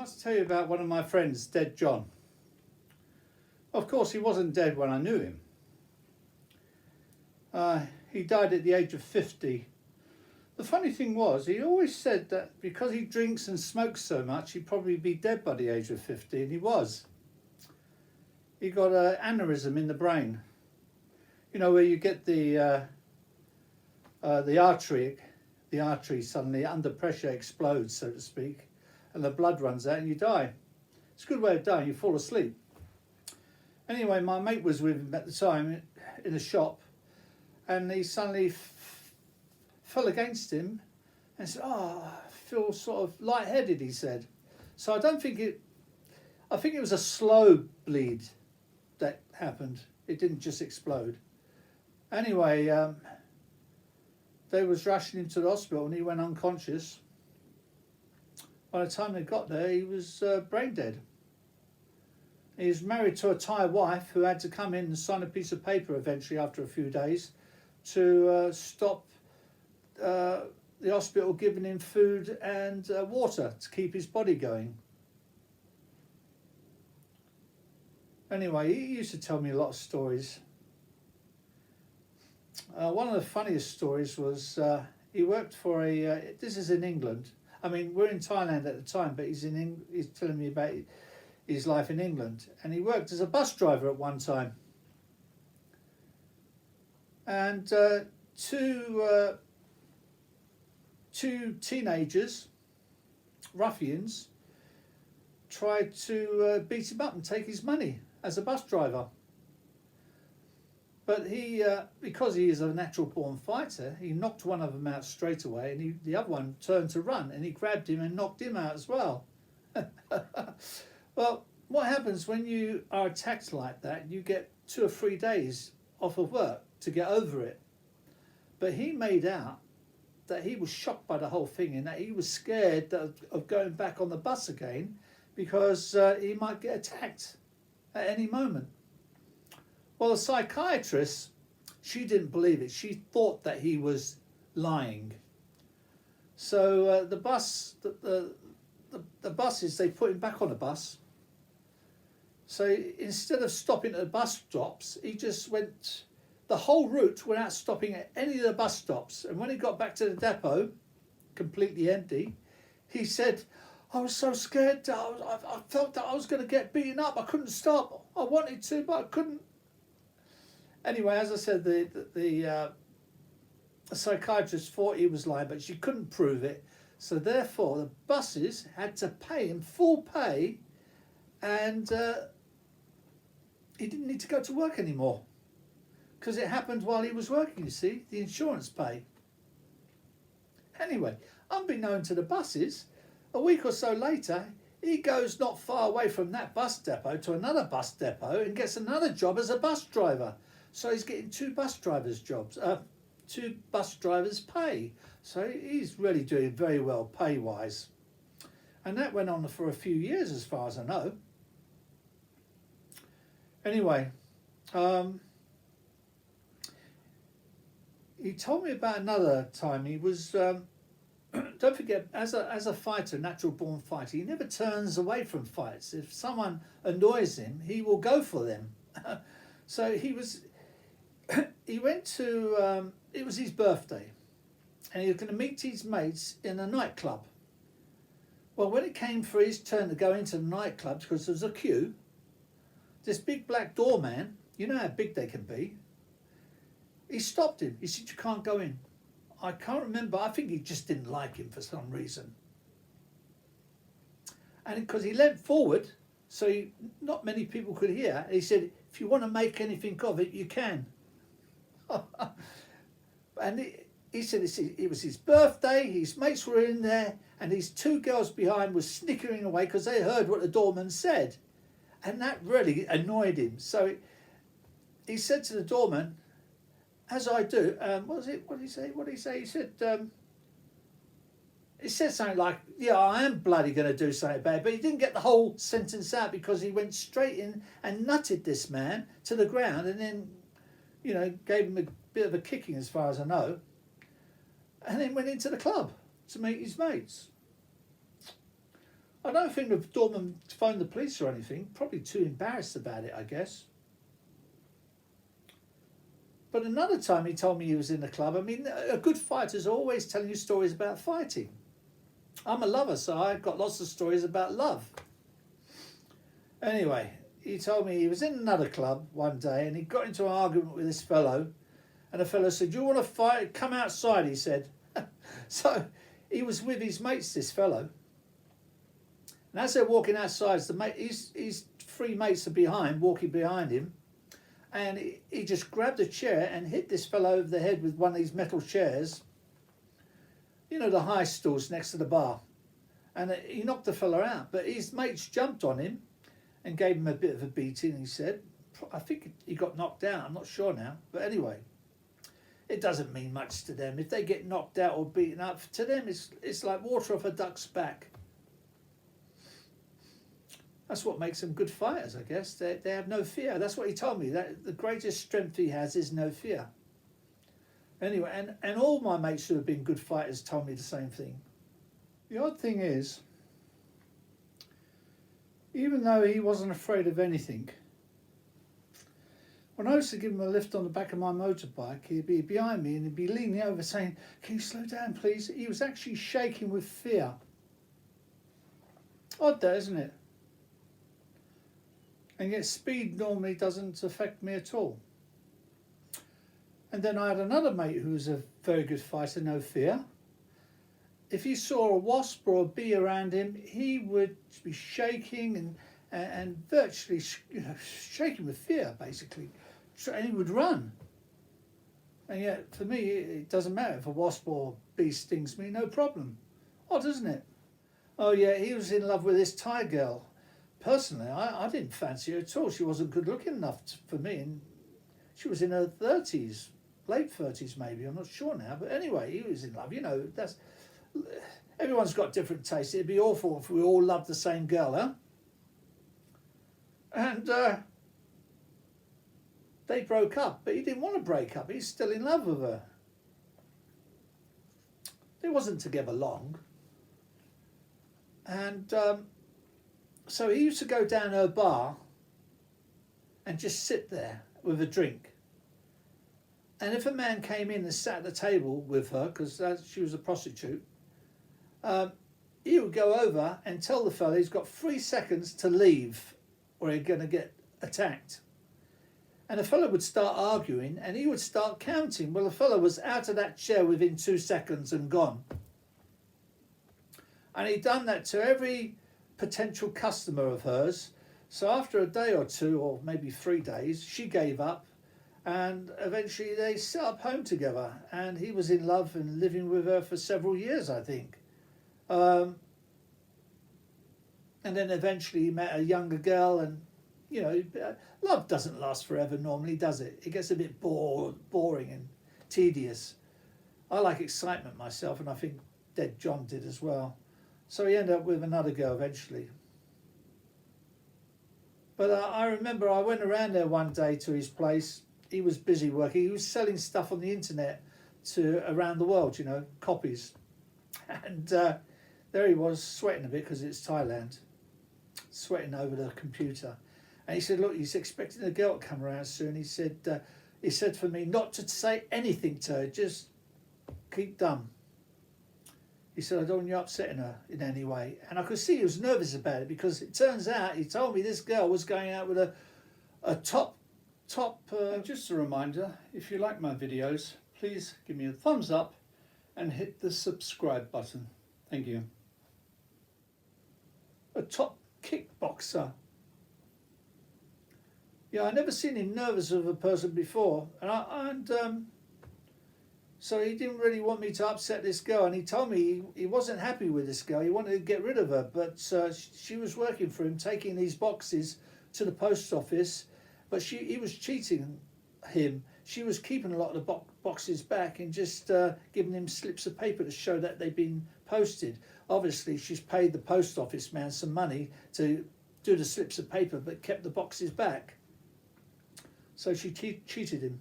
must tell you about one of my friends, Dead John. Of course, he wasn't dead when I knew him. He died at the age of 50. The funny thing was, he always said that because he drinks and smokes so much, he'd probably be dead by the age of 50, and he was. He got an aneurysm in the brain. You know, where you get the artery suddenly under pressure explodes, so to speak, and the blood runs out and you die. It's a good way of dying, you fall asleep. Anyway, my mate was with him at the time in a shop, and he suddenly fell against him and said, "Oh, I feel sort of lightheaded," he said. So I think it was a slow bleed that happened. It didn't just explode. Anyway, they was rushing him to the hospital and he went unconscious. By the time they got there, he was brain dead. He was married to a Thai wife who had to come in and sign a piece of paper eventually after a few days to stop the hospital giving him food and water to keep his body going. Anyway, he used to tell me a lot of stories. One of the funniest stories was he worked for this is in England. I mean, we're in Thailand at the time, but he's telling me about his life in England. And he worked as a bus driver at one time. And two teenagers, ruffians, tried to beat him up and take his money as a bus driver. But he, because he is a natural born fighter, he knocked one of them out straight away, and the other one turned to run, and he grabbed him and knocked him out as well. Well, what happens when you are attacked like that? You get 2 or 3 days off of work to get over it. But he made out that he was shocked by the whole thing and that he was scared of going back on the bus again because he might get attacked at any moment. Well, the psychiatrist, she didn't believe it. She thought that he was lying. So the buses, they put him back on a bus. So instead of stopping at the bus stops, he just went the whole route without stopping at any of the bus stops. And when he got back to the depot, completely empty, he said, "I was so scared. I felt that I was going to get beaten up. I couldn't stop. I wanted to, but I couldn't." Anyway, as I said, the psychiatrist thought he was lying, but she couldn't prove it. So therefore, the buses had to pay him full pay, and he didn't need to go to work anymore because it happened while he was working, you see, the insurance pay. Anyway, unbeknown to the buses, a week or so later, he goes not far away from that bus depot to another bus depot and gets another job as a bus driver. So he's getting 2 bus drivers' jobs, 2 bus drivers' pay. So he's really doing very well pay-wise. And that went on for a few years as far as I know. Anyway, he told me about another time. He was, don't forget, as a fighter, natural born fighter, he never turns away from fights. If someone annoys him, he will go for them. So he went to, it was his birthday, and he was going to meet his mates in a nightclub. Well, when it came for his turn to go into the nightclub, because there was a queue, this big black doorman, you know how big they can be, he stopped him. He said, "You can't go in." I can't remember. I think he just didn't like him for some reason. And because he leant forward, so not many people could hear, he said, "If you want to make anything of it, you can." And he said it was his birthday, his mates were in there, and these 2 girls behind were snickering away because they heard what the doorman said. And that really annoyed him. So he said to the doorman, as I do, what did he say? He said something like, "Yeah, I am bloody going to do something bad," but he didn't get the whole sentence out because he went straight in and nutted this man to the ground and then, gave him a bit of a kicking as far as I know, and then went into the club to meet his mates. I don't think the doorman phoned the police or anything. Probably too embarrassed about it, I guess. But another time he told me he was in the club. I mean, a good fighter's always telling you stories about fighting. I'm a lover, so I've got lots of stories about love. Anyway, he told me he was in another club one day and he got into an argument with this fellow. And the fellow said, "Do you want to fight? Come outside," he said. So he was with his mates, this fellow. And as they're walking outside, his three mates are behind, walking behind him. And he just grabbed a chair and hit this fellow over the head with one of these metal chairs. You know, the high stools next to the bar. And he knocked the fellow out. But his mates jumped on him and gave him a bit of a beating, he said. I think he got knocked out, I'm not sure now. But anyway, it doesn't mean much to them. If they get knocked out or beaten up, to them it's like water off a duck's back. That's what makes them good fighters, I guess. They have no fear. That's what he told me. That the greatest strength he has is no fear. Anyway, and all my mates who have been good fighters told me the same thing. The odd thing is, even though he wasn't afraid of anything, when I used to give him a lift on the back of my motorbike, he'd be behind me and he'd be leaning over saying, "Can you slow down, please?" He was actually shaking with fear. Odd that, isn't it? And yet speed normally doesn't affect me at all. And then I had another mate who was a very good fighter, no fear. If he saw a wasp or a bee around him, he would be shaking and virtually shaking with fear, basically. And he would run. And yet, for me, it doesn't matter if a wasp or bee stings me, no problem. Odd, isn't it? Oh yeah, he was in love with this Thai girl. Personally, I didn't fancy her at all. She wasn't good looking enough for me, and she was in her 30s, late 30s maybe, I'm not sure now. But anyway, he was in love. You know, everyone's got different tastes. It'd be awful if we all loved the same girl, huh? And they broke up, but he didn't want to break up. He's still in love with her. They wasn't together long. And so he used to go down her bar and just sit there with a drink. And if a man came in and sat at the table with her, because she was a prostitute, he would go over and tell the fella he's got 3 seconds to leave or he's going to get attacked. And the fella would start arguing and he would start counting. Well, the fella was out of that chair within 2 seconds and gone. And he'd done that to every potential customer of hers. So after a day or two, or maybe 3 days, she gave up and eventually they set up home together and he was in love and living with her for several years, I think. And then eventually he met a younger girl and, you know, love doesn't last forever normally, does it? It gets a bit boring and tedious. I like excitement myself and I think Dead John did as well. So he ended up with another girl eventually. But I remember I went around there one day to his place. He was busy working. He was selling stuff on the internet to around the world, you know, copies. And there he was, sweating a bit because it's Thailand, sweating over the computer. And he said, look, he's expecting a girl to come around soon. He said for me not to say anything to her, just keep dumb. He said, I don't want you upsetting her in any way. And I could see he was nervous about it because it turns out, he told me this girl was going out with a top. And just a reminder, if you like my videos, please give me a thumbs up and hit the subscribe button. Thank you. A top kickboxer. Yeah, I never seen him nervous of a person before. So he didn't really want me to upset this girl, and he told me he wasn't happy with this girl. He wanted to get rid of her, but she was working for him, taking these boxes to the post office, but he was cheating him. She was keeping a lot of the boxes back and just giving him slips of paper to show that they'd been posted. Obviously, she's paid the post office man some money to do the slips of paper, but kept the boxes back. So she cheated him.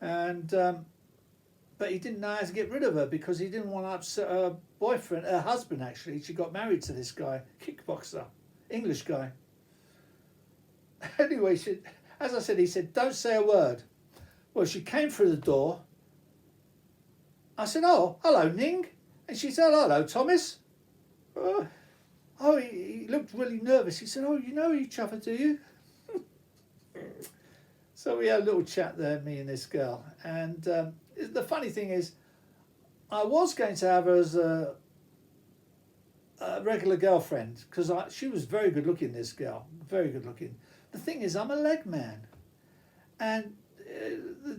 And but he didn't know how to get rid of her because he didn't want to upset her boyfriend, her husband actually. She got married to this guy, kickboxer, English guy. Anyway, as I said, he said, don't say a word. Well, she came through the door. I said, oh, hello, Ning. And she said, hello, Thomas. He looked really nervous. He said, oh, you know each other, do you? So we had a little chat there, me and this girl. And the funny thing is, I was going to have her as a regular girlfriend because she was very good looking, this girl, very good looking. The thing is, I'm a leg man. And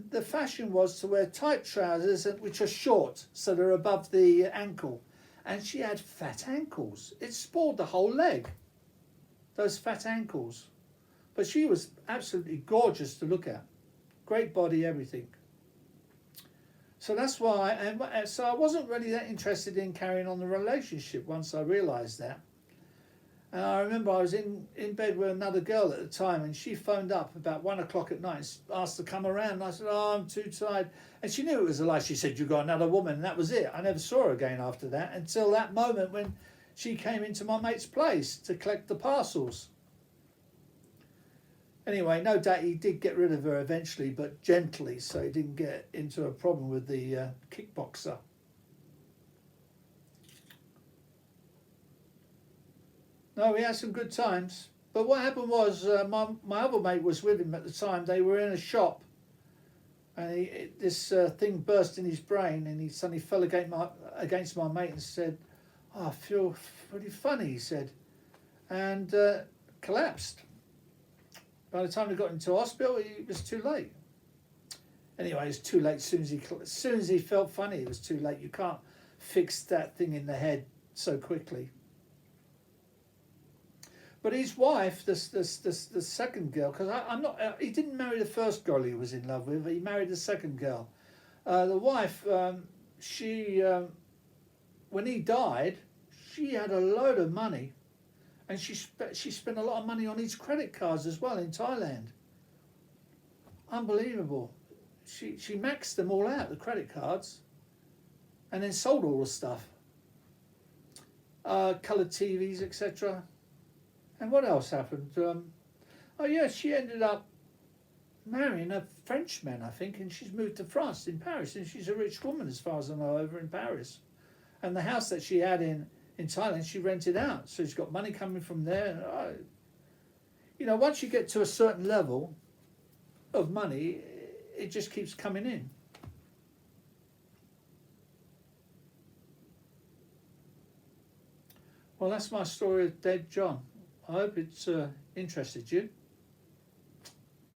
the fashion was to wear tight trousers which are short, so they're above the ankle. And she had fat ankles. It spoiled the whole leg, those fat ankles. But she was absolutely gorgeous to look at. Great body, everything. So that's why, so I wasn't really that interested in carrying on the relationship once I realised that. And I remember I was in bed with another girl at the time, and she phoned up about 1 o'clock at night and asked to come around. And I said, oh, I'm too tired. And she knew it was a lie. She said, you got another woman, and that was it. I never saw her again after that until that moment when she came into my mate's place to collect the parcels. Anyway, no doubt he did get rid of her eventually, but gently, so he didn't get into a problem with the kickboxer. No, we had some good times. But what happened was my other mate was with him at the time. They were in a shop, and this thing burst in his brain, and he suddenly fell against my mate and said, oh, I feel pretty funny, he said, and collapsed. By the time we got into hospital, it was too late. Anyway, it was too late. As soon as he felt funny, it was too late. You can't fix that thing in the head so quickly. But his wife, the second girl, because he didn't marry the first girl he was in love with. He married the second girl. The wife, when he died, she had a load of money, and she spent a lot of money on his credit cards as well in Thailand. Unbelievable. She maxed them all out, the credit cards, and then sold all the stuff. Coloured TVs, etc. And what else happened? Oh yeah, she ended up marrying a Frenchman, I think, and she's moved to France, in Paris, and she's a rich woman as far as I know over in Paris. And the house that she had in Thailand, she rented out, so she's got money coming from there. You know, once you get to a certain level of money, it just keeps coming in. Well, that's my story of Dead John. I hope it's interested you.